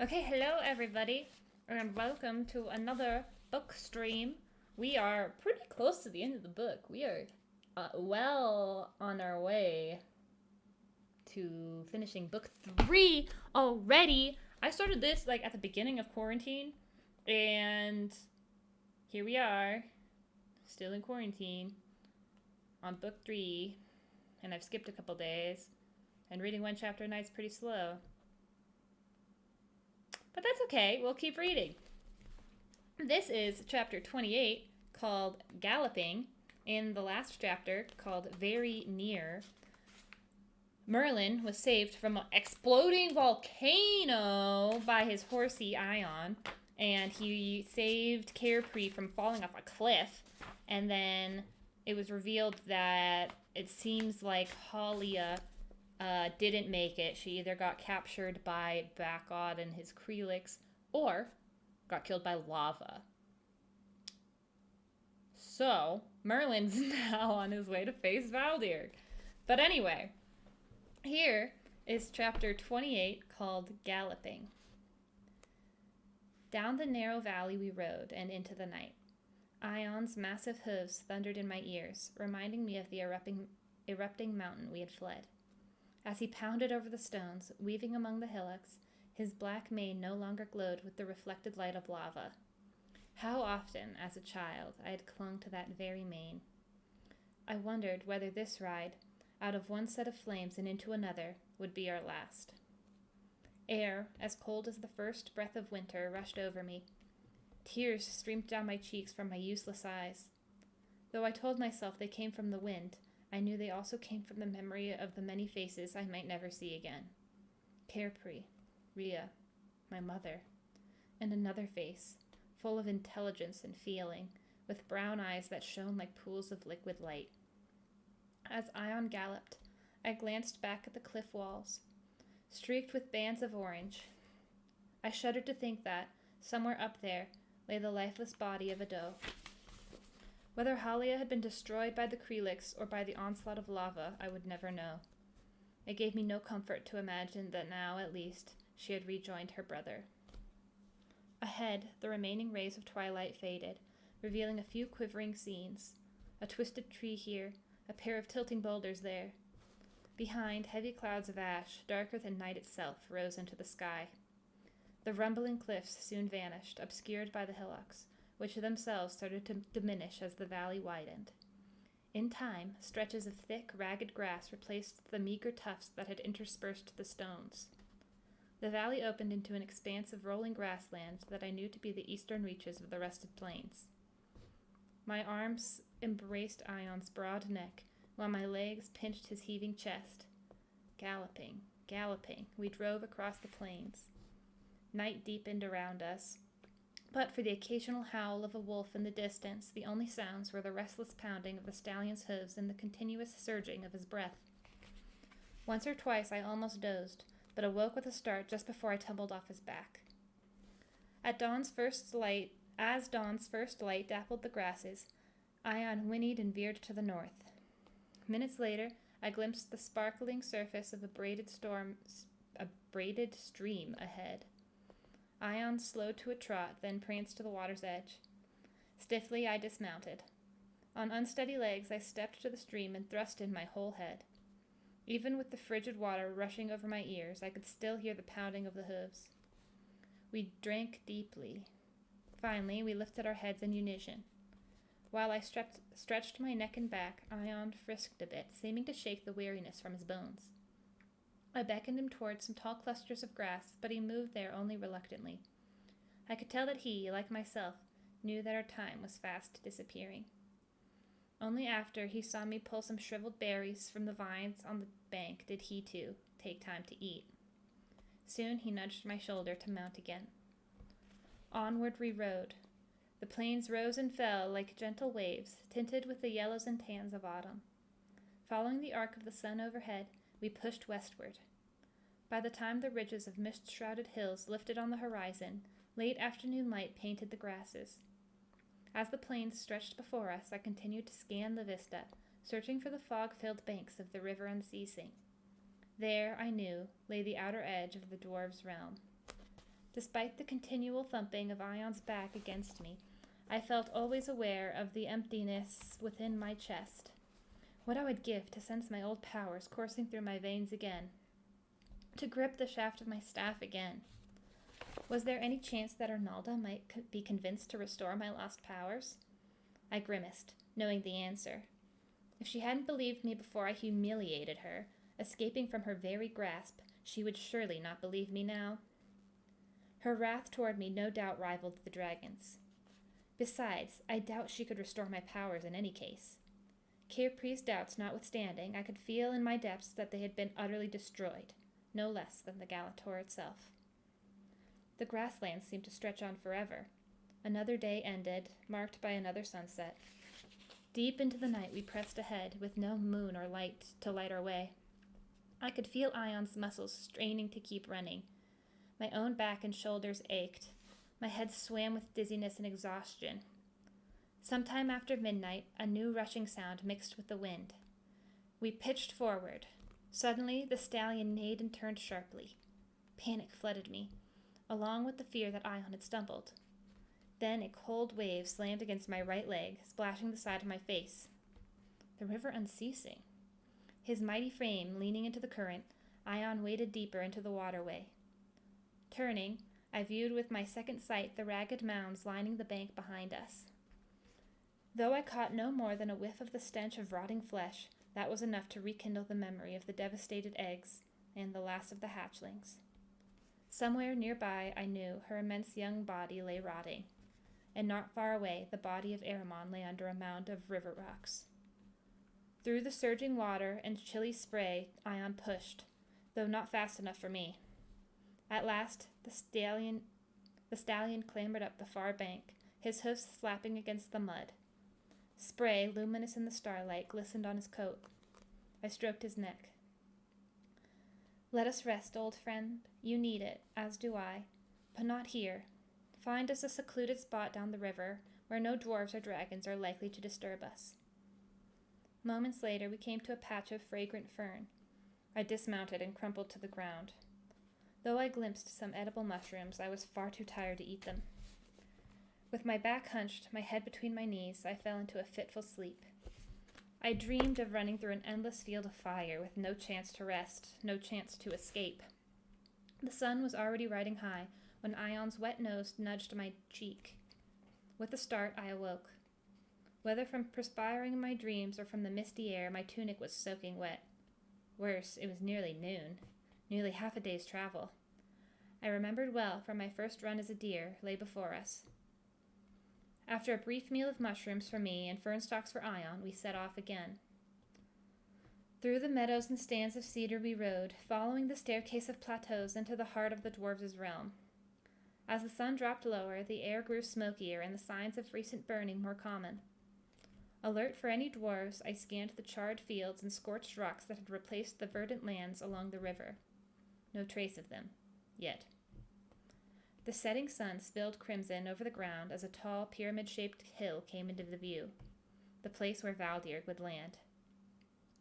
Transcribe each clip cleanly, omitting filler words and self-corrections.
Okay, hello everybody, and welcome to another book stream. We are pretty close to the end of the book. We are well on our way to finishing book 3 already. I started this like at the beginning of quarantine, and here we are, still in quarantine, on book 3, and I've skipped a couple days, and reading one chapter a night's pretty slow. But that's okay, we'll keep reading. This is chapter 28, called Galloping. In the last chapter, called Very Near, Merlin was saved from an exploding volcano by his horsey Ion, and he saved Carefree from falling off a cliff. And then it was revealed that it seems like Halia didn't make it. She either got captured by Bakod and his Krelix, or got killed by lava. So, Merlin's now on his way to face Valdir. But anyway, here is chapter 28, called Galloping. Down the narrow valley we rode, and into the night. Ion's massive hooves thundered in my ears, reminding me of the erupting mountain we had fled. As he pounded over the stones, weaving among the hillocks, his black mane no longer glowed with the reflected light of lava. How often, as a child, I had clung to that very mane. I wondered whether this ride, out of one set of flames and into another, would be our last. Air, as cold as the first breath of winter, rushed over me. Tears streamed down my cheeks from my useless eyes. Though I told myself they came from the wind, I knew they also came from the memory of the many faces I might never see again. Carefree, Rhea, my mother, and another face, full of intelligence and feeling, with brown eyes that shone like pools of liquid light. As Ion galloped, I glanced back at the cliff walls, streaked with bands of orange. I shuddered to think that, somewhere up there, lay the lifeless body of a doe. Whether Halia had been destroyed by the Krelix or by the onslaught of lava, I would never know. It gave me no comfort to imagine that now, at least, she had rejoined her brother. Ahead, the remaining rays of twilight faded, revealing a few quivering scenes. A twisted tree here, a pair of tilting boulders there. Behind, heavy clouds of ash, darker than night itself, rose into the sky. The rumbling cliffs soon vanished, obscured by the hillocks, which themselves started to diminish as the valley widened. In time, stretches of thick, ragged grass replaced the meager tufts that had interspersed the stones. The valley opened into an expanse of rolling grassland that I knew to be the eastern reaches of the Rested Plains. My arms embraced Ion's broad neck, while my legs pinched his heaving chest. Galloping, galloping, we drove across the plains. Night deepened around us, but for the occasional howl of a wolf in the distance, the only sounds were the restless pounding of the stallion's hooves and the continuous surging of his breath. Once or twice I almost dozed, but awoke with a start just before I tumbled off his back. As dawn's first light dappled the grasses, Ion whinnied and veered to the north. Minutes later, I glimpsed the sparkling surface of a braided stream ahead. Ion slowed to a trot, then pranced to the water's edge. Stiffly, I dismounted. On unsteady legs, I stepped to the stream and thrust in my whole head. Even with the frigid water rushing over my ears, I could still hear the pounding of the hooves. We drank deeply. Finally, we lifted our heads in unison. While I stretched my neck and back, Ion frisked a bit, seeming to shake the weariness from his bones. I beckoned him toward some tall clusters of grass, but he moved there only reluctantly. I could tell that he, like myself, knew that our time was fast disappearing. Only after he saw me pull some shriveled berries from the vines on the bank did he, too, take time to eat. Soon he nudged my shoulder to mount again. Onward we rode. The plains rose and fell like gentle waves, tinted with the yellows and tans of autumn. Following the arc of the sun overhead, we pushed westward. By the time the ridges of mist-shrouded hills lifted on the horizon, late afternoon light painted the grasses. As the plains stretched before us, I continued to scan the vista, searching for the fog-filled banks of the river unceasing. There, I knew, lay the outer edge of the dwarves' realm. Despite the continual thumping of Ion's back against me, I felt always aware of the emptiness within my chest. What I would give to sense my old powers coursing through my veins again, to grip the shaft of my staff again. Was there any chance that Arnalda might be convinced to restore my lost powers? I grimaced, knowing the answer. If she hadn't believed me before I humiliated her, escaping from her very grasp, she would surely not believe me now. Her wrath toward me no doubt rivaled the dragon's. Besides, I doubt she could restore my powers in any case. Capri's doubts notwithstanding, I could feel in my depths that they had been utterly destroyed, no less than the Galator itself. The grasslands seemed to stretch on forever. Another day ended, marked by another sunset. Deep into the night we pressed ahead, with no moon or light to light our way. I could feel Ion's muscles straining to keep running. My own back and shoulders ached. My head swam with dizziness and exhaustion. Sometime after midnight, a new rushing sound mixed with the wind. We pitched forward. Suddenly, the stallion neighed and turned sharply. Panic flooded me, along with the fear that Ion had stumbled. Then a cold wave slammed against my right leg, splashing the side of my face. The river unceasing. His mighty frame leaning into the current, Ion waded deeper into the waterway. Turning, I viewed with my second sight the ragged mounds lining the bank behind us. Though I caught no more than a whiff of the stench of rotting flesh, that was enough to rekindle the memory of the devastated eggs and the last of the hatchlings. Somewhere nearby, I knew, her immense young body lay rotting, and not far away the body of Aramon lay under a mound of river rocks. Through the surging water and chilly spray, Ion pushed, though not fast enough for me. At last, the stallion clambered up the far bank, his hoofs slapping against the mud. Spray, luminous in the starlight, glistened on his coat. I stroked his neck. Let us rest, old friend. You need it, as do I, but not here. Find us a secluded spot down the river, where no dwarves or dragons are likely to disturb us. Moments later, we came to a patch of fragrant fern. I dismounted and crumpled to the ground. Though I glimpsed some edible mushrooms, I was far too tired to eat them. With my back hunched, my head between my knees, I fell into a fitful sleep. I dreamed of running through an endless field of fire with no chance to rest, no chance to escape. The sun was already riding high when Ion's wet nose nudged my cheek. With a start, I awoke. Whether from perspiring in my dreams or from the misty air, my tunic was soaking wet. Worse, it was nearly noon. Nearly half a day's travel. I remembered well, for my first run as a deer lay before us. After a brief meal of mushrooms for me and fern stalks for Ion, we set off again. Through the meadows and stands of cedar we rode, following the staircase of plateaus into the heart of the dwarves' realm. As the sun dropped lower, the air grew smokier and the signs of recent burning more common. Alert for any dwarves, I scanned the charred fields and scorched rocks that had replaced the verdant lands along the river. No trace of them. Yet. The setting sun spilled crimson over the ground as a tall, pyramid-shaped hill came into the view, the place where Valdir would land.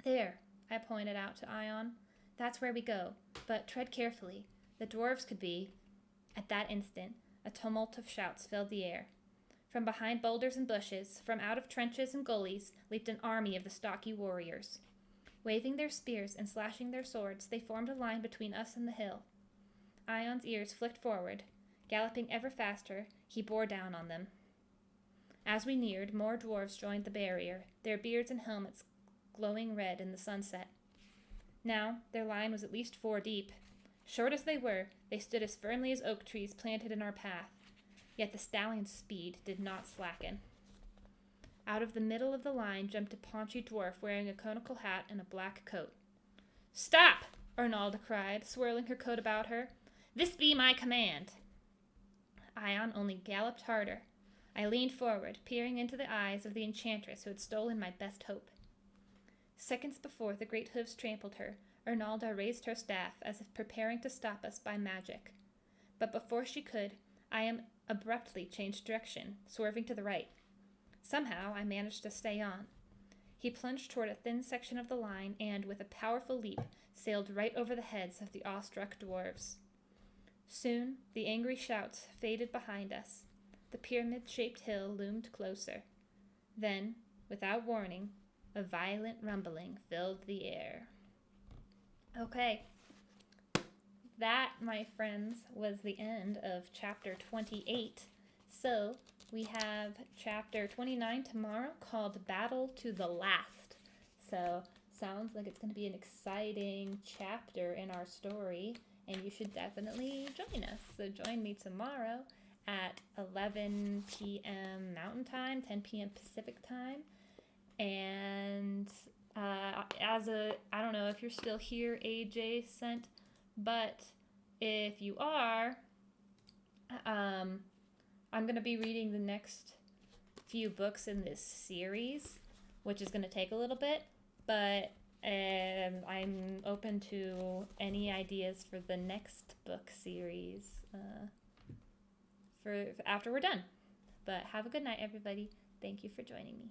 There, I pointed out to Ion. That's where we go, but tread carefully. The dwarves could be. At that instant, a tumult of shouts filled the air. From behind boulders and bushes, from out of trenches and gullies, leaped an army of the stocky warriors. Waving their spears and slashing their swords, they formed a line between us and the hill. Ion's ears flicked forward. Galloping ever faster, he bore down on them. As we neared, more dwarves joined the barrier, their beards and helmets glowing red in the sunset. Now, their line was at least 4 deep. Short as they were, they stood as firmly as oak trees planted in our path. Yet the stallion's speed did not slacken. Out of the middle of the line jumped a paunchy dwarf wearing a conical hat and a black coat. "Stop!" Arnalda cried, swirling her coat about her. "This be my command." Ion only galloped harder. I leaned forward, peering into the eyes of the enchantress who had stolen my best hope. Seconds before the great hooves trampled her, Arnalda raised her staff as if preparing to stop us by magic. But before she could, Ion abruptly changed direction, swerving to the right. Somehow, I managed to stay on. He plunged toward a thin section of the line and, with a powerful leap, sailed right over the heads of the awestruck dwarves. Soon, the angry shouts faded behind us. The pyramid-shaped hill loomed closer. Then, without warning, a violent rumbling filled the air. Okay. That, my friends, was the end of chapter 28. So, we have chapter 29 tomorrow called Battle to the Last. So, sounds like it's going to be an exciting chapter in our story, and you should definitely join us. So, join me tomorrow at 11 p.m. Mountain Time, 10 p.m. Pacific Time. And I don't know if you're still here, AJ sent, but if you are, I'm going to be reading the next few books in this series, which is going to take a little bit, but I'm open to any ideas for the next book series for after we're done. But have a good night, everybody. Thank you for joining me.